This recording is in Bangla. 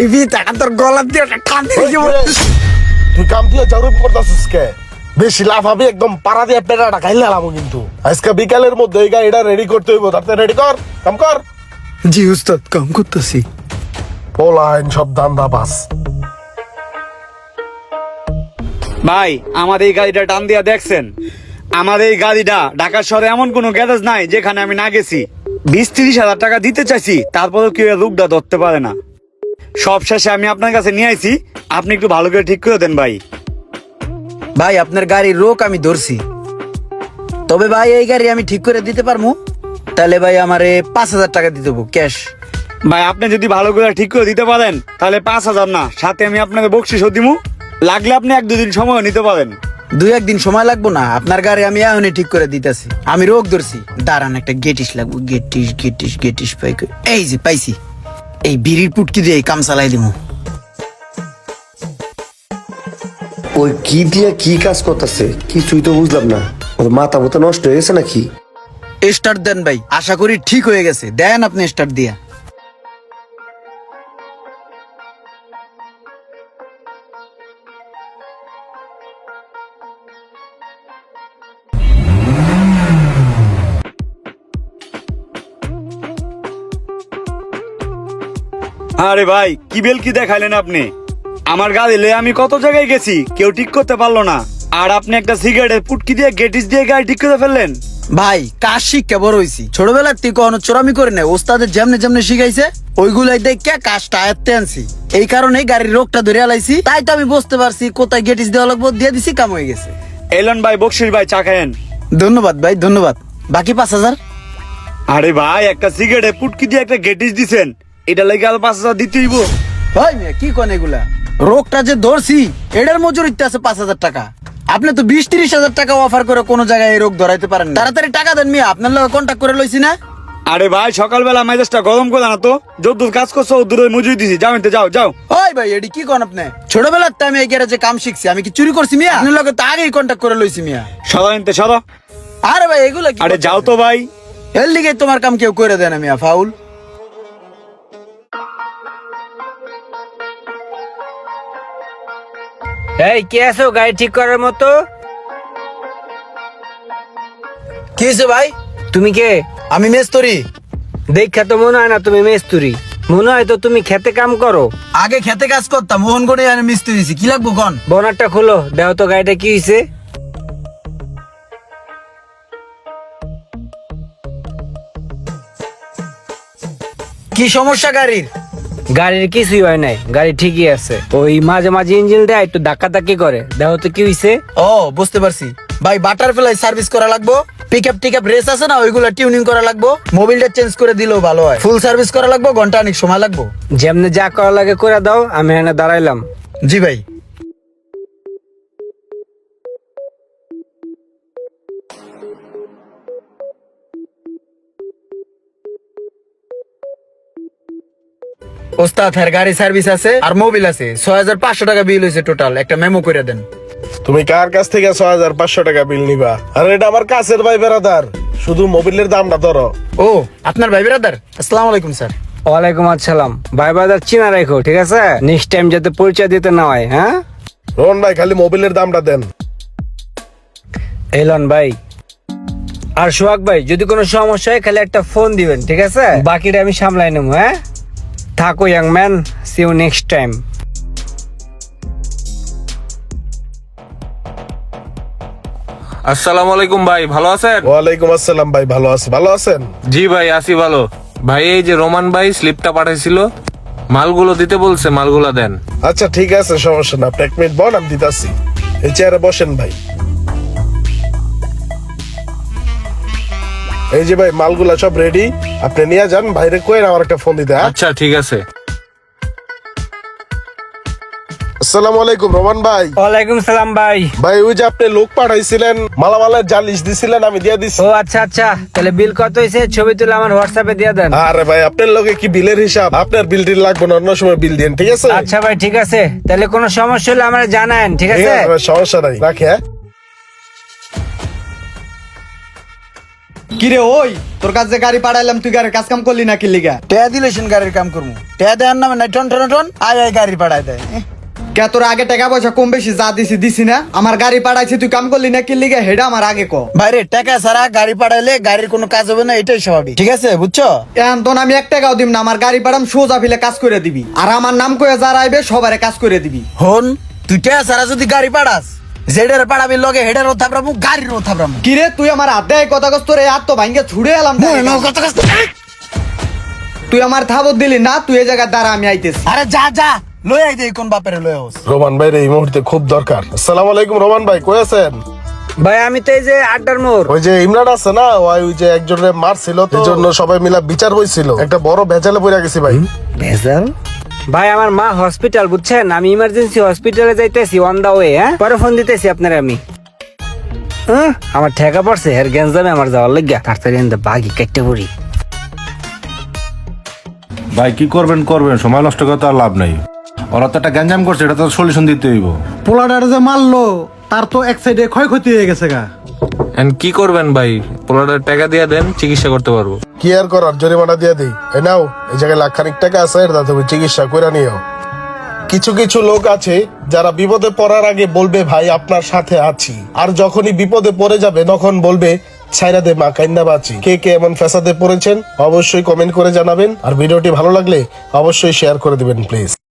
এই টাকা তোর গলা দিয়ে টান দিয়ে তুই কাম দিয়ে জরুর করতেছিস কে? বেশি লাভ হবে একদম পাড়া দিয়ে পেটাটা খাইলে আলামো কিন্তু। আজকে বিকালের মধ্যে এই গাড়িটা রেডি করতে হইব, তাতে রেডি কর, কাম কর। জি উস্তাদ, কাম করতেছি। পোলাইন সব দান্দা বাস। ভাই আমার এই গাড়িটা টান দিয়া দেখছেন? আমার এই গাড়িটা ঢাকা শহরে এমন কোনো গ্যারেজ নাই যেখানে আমি না গেছি। 20-30 হাজার টাকা দিতে চাইছি, তারপরেও কেউ রূপটা ধরতে পারে না। সব শেষে আমি আপনার কাছে নিয়ে আইছি, আপনি একটু ভালো করে ঠিক করে দেন ভাই। ভাই আপনার গাড়ির রোক আমি ধরছি, তবে ভাই এই গাড়ি আমি ঠিক করে দিতে পারবো। তাহলে ভাই আমারে 5,000 টাকা দিতে দেবো ক্যাশ। ভাই আপনি যদি ভালো করে ঠিক করে দিতে পারেন তাহলে 5,000 না, সাথে আমি আপনাকে বকশিসও দিমু। লাগলে আপনি 1-2 দিন সময় নিতে পারেন। 2-1 দিন সময় লাগবো না, আপনার গাড়ি আমি এখনই ঠিক করে দিতেছি। আমি রোগ ধরছি, দাঁড়ান একটা গেটিস লাগবো। গেটিস পাই কই? এই যে পাইছি, এই বিড়ির পুটকি দিয়ে কাম চালাই দিমু। ওই কি দিয়া কি কাজ করতেছে কিছুই তো বুঝলাম না। ওর মাথা মতো নষ্ট হয়ে গেছে নাকি? স্টার্ট দেন ভাই, আশা করি ঠিক হয়ে গেছে। দেন আপনি স্টার্ট দিয়া। আরে ভাই কি বেল কি দেখাইলেন আপনি? আমার গাড়ি লয়ে আমি কত জায়গায় গেছি, কেউ ঠিক করতে পারলো না, আর আপনি একটা সিগারেটের পুটকি দিয়ে গেটিস দিয়ে গাড়ি ঠিক করে ফেললেন। ভাই কাজ শিক্ষা বড় হইছি, ছোটবেলার থেকে কখনো চোরামি করে নেই। ওস্তাদের যেমনে যেমনে শিখাইছে ওইগুলাই দেখে কাজটা আয়ত্তে আনছি। এই কারণে গাড়ির রোগটা ধরে আলাইছি, তাই তো আমি বুঝতে পারছি কোথায় গেটিস দেওয়া লাগবো, দিয়ে দিছি, কাম হয়ে গেছে। এলন ভাই, বকশিস ভাই, চা খায়েন। ধন্যবাদ ভাই, ধন্যবাদ। বাকি 5,000? আরে ভাই একটা সিগারেটের পুটকি দিয়ে একটা গেটিস দিছেন, এটা লাগে আর 5,000 দিতে হইব? ভাই মিয়া কি কোন এগুলা? রোগটা যে ধরছি এটার মজুরিতে আছে 5,000 টাকা। আপনি তো 20-30 হাজার টাকা অফার করে কোনো জায়গায় এই রোগ ধরাইতে পারেন না। তাড়াতাড়ি টাকা দেন মিয়া, আপনার লগে কন্ট্যাক্ট করে লইছি না। আরে ভাই সকালবেলা মেজাজটা গরম করে না তো, যদ্দূর কাজ করছো দূরে মজুরি দিছি, যাও এনতে, যাও যাও। ওই ভাই এডি কি কোন আপনি? ছোটবেলার তো আমি এই গ্যারেজে কাম শিখছি, আমি কি চুরি করছি মিয়া? আপনার লগে তো আগেই কন্ট্যাক্ট করে লইছি মিয়া। সদা এনতে সদা। আরে ভাই এগুলা কি? আরে যাও তো ভাই। এর লিগে তোমার কাম কেউ করে দেয় না মিয়া, ফাউল। এই কে আছো গাড়ি ঠিক করার মতো? কি হয়েছে ভাই? তুমি কে? আমি মেস্তরি। দেখা তো মনে হয় না তুমি মেস্তুরি, মনে হয় তো তুমি খেতে কাম করো। আগে খেতে কাজ করতাম, মোহনগড়ে আমি মিস্ত্রি দিছি। কি লাগবো কন? বনারটা খুলো, দেও তো গাড়িটা কি হয়েছে। কি সমস্যা গাড়ির? গাড়ির কিছুই হয় নাই, গাড়ি ঠিকই আছে। ওই মাঝে মাঝে ইঞ্জিন দেয় একটু ধাক্কা ধাক্কি করে, দেও তো কি হয়েছে। ও বুঝতে পারছি ভাই, বাটারফ্লাই সার্ভিস করা লাগবো। পিকআপ টিকআপ রেস আছে না, ওইগুলা টিউনিং করা লাগবো। মোবিলটা চেঞ্জ করে দিলেও ভালো হয়। ফুল সার্ভিস করা লাগবো, ঘন্টা অনেক সময় লাগবো। যেমনে যা করা লাগে করে দাও, আমি এখানে দাঁড়াইলাম। জি ভাই। ওস্তাদ হ্যার গাড়ি সার্ভিস আছে আর মোবিল আছে। 6,500 টাকা বিল হয়েছে টোটাল। একটা মেমো করে দেন। তুমি কার কাছ থেকে 6,500 টাকা বিল নিবা? আরে এটা আমার কাছের ভাই বেরাদার, শুধু মোবিলের দামটা ধরো। ও আপনার ভাই ব্রাদার? আসসালামু আলাইকুম স্যার। ওয়ালাইকুম আসসালাম। ভাই বাজার চিনা রাখো, ঠিক আছে? নেক্সট টাইম যাতে পরিচয় দিতে না হয়। হ্যাঁ রোহন ভাই, খালি মোবিলের দামটা দেন। এলন ভাই আর সোহাগ ভাই, যদি কোনো সমস্যা হয় খালি একটা ফোন দিবেন, ঠিক আছে? বাকিটা আমি সামলাই নেবো। হ্যাঁ থাকো young man, see you next time. আসসালামু আলাইকুম ভাই, ভালো আছেন? ওয়ালাইকুম আসসালাম ভাই, ভালো আছি। ভালো আছেন? জি ভাই আছি ভালো। ভাই এই যে রোমান ভাই স্লিপটা পাঠাইছিল, মালগুলো দিতে বলছে, মালগুলো দেন। আচ্ছা ঠিক আছে, সমস্যা না। আপনি 1 মিনিট বল, আমি দিতাছি। এই চেয়ারে বসেন ভাই। এই যে ভাই মালগুলা সব রেডি, আপনি নিয়ে যান। ভাইরে কইন আমার একটা ফোন দিতে। হ্যাঁ আচ্ছা ঠিক আছে। আসসালামু আলাইকুম রোমান ভাই। ওয়ালাইকুম সালাম ভাই। ভাই ওই যে আপনি লোক পাঠাইছিলেন, মালামালের জালিশ দিছিলেন, আমি দিয়ে দিছি। ও আচ্ছা আচ্ছা, তাহলে বিল কত হয়েছে ছবি তুলে আমার হোয়াটসঅ্যাপে দিয়ে দেন। আরে ভাই আপনার লগে কি বিলের হিসাব? আপনার বিল টিল লাগবে না, অন্য সময় বিল দিন, ঠিক আছে? আচ্ছা ভাই ঠিক আছে, তাহলে কোনো সমস্যা হলে আমার জানান, ঠিক ঠিক আছে? আছে ভাই, সমস্যা নাই, রাখি। হ্যাঁ কিরে ওই তোর কাছে গাড়ি পাঠাইলাম তুই গাড়ির কাজ কাম করলি না কি লিগা? টেয়া দিলে সেন গাড়ির কাম করবো, টেয়া দেওয়ার নামে নাই টন টন টন আয় আয় গাড়ি পাঠায় দেয়। কে তোর আগে টাকা পয়সা কম বেশি যা দিছি না? আমার গাড়ি পাঠাইছি তুই কাম করলি না কি লিগা হেডা আমার আগে ক। বাইরে টাকা ছাড়া গাড়ি পাঠাইলে গাড়ির কোনো কাজ হবে না, এটাই স্বাভাবিক, ঠিক আছে বুঝছো? এখন তো আমি 1 টাকাও দিব না, আমার গাড়ি পাঠাম সোজা ফিলে কাজ করে দিবি, আর আমার নাম কয়ে যারা আইবে সবারে কাজ করে দিবি। হন তুই টেয়া ছাড়া যদি গাড়ি পাঠাস, যেটার পাঠাবি লগে হেডারও থাপড়ামু গাড়িরও থাপড়ামু। কিরে তুই আমার হাত দেয় কথা কস, তোর এই হাত তো ভাঙ্গে ছুড়ে এলাম। তুই আমার থাবত দিলি না, তুই এই জায়গায় দাঁড়া আমি আইতেছি। আরে যা যা লই আই দে কোন বাপের লই হোস। রোমান ভাই এই মুহূর্তে খুব দরকার। আসসালামু আলাইকুম রোমান ভাই, কই আছেন? ভাই আমি তো এই যে আড্ডার মোড়। ওই যে ইমরান আছে না, ওই যে একজনের মারছিল, এই জন্য সবাই মিলা বিচার হইছিল, একটা বড় ভেজালে পড়ে গেছি ভাই। ভেজাল? ভাই আমার মা হসপিটাল বুঝছেন, আমি ইমার্জেন্সি হসপিটালে যাইতেছি অন দা ওয়ে। পরে ফোন দিতেছি আপনারা আমি। আমার ঠেকা পড়ছে এর গেঞ্জামে আমার যাওয়ার লাগিয়া, তাড়াতাড়ি বাঘি কেটে পড়ি। ভাই কি করবেন সময় নষ্ট করে তো আর লাভ নাই। ওরা তো একটা গ্যাঞ্জাম করছে, এটা তো সলিউশন দিতে হইব। পোলাডার যে মারলো তার তো এক সাইডে ক্ষয়ক্ষতি হয়ে গেছে গা। এন্ড কি করবেন ভাই, পোলারের টাকা দিয়ে দেন, চিকিৎসা করতে পারবো। কি আর করার, জরিমানা দিয়ে দিই। এই নাও, এই জায়গায় লাখখানিক টাকা আছে, এটা তুমি চিকিৎসা করে নিও। কিছু কিছু লোক আছে যারা বিপদে পড়ার আগে বলবে ভাই আপনার সাথে আছি, আর যখনই বিপদে পড়ে যাবে তখন বলবে ছাইরা দে মা কাইন্দা বাঁচি। কে কে এমন ফ্যাসাদে পড়েছেন অবশ্যই কমেন্ট করে জানাবেন, আর ভিডিওটি ভালো লাগলে অবশ্যই শেয়ার করে দিবেন প্লিজ।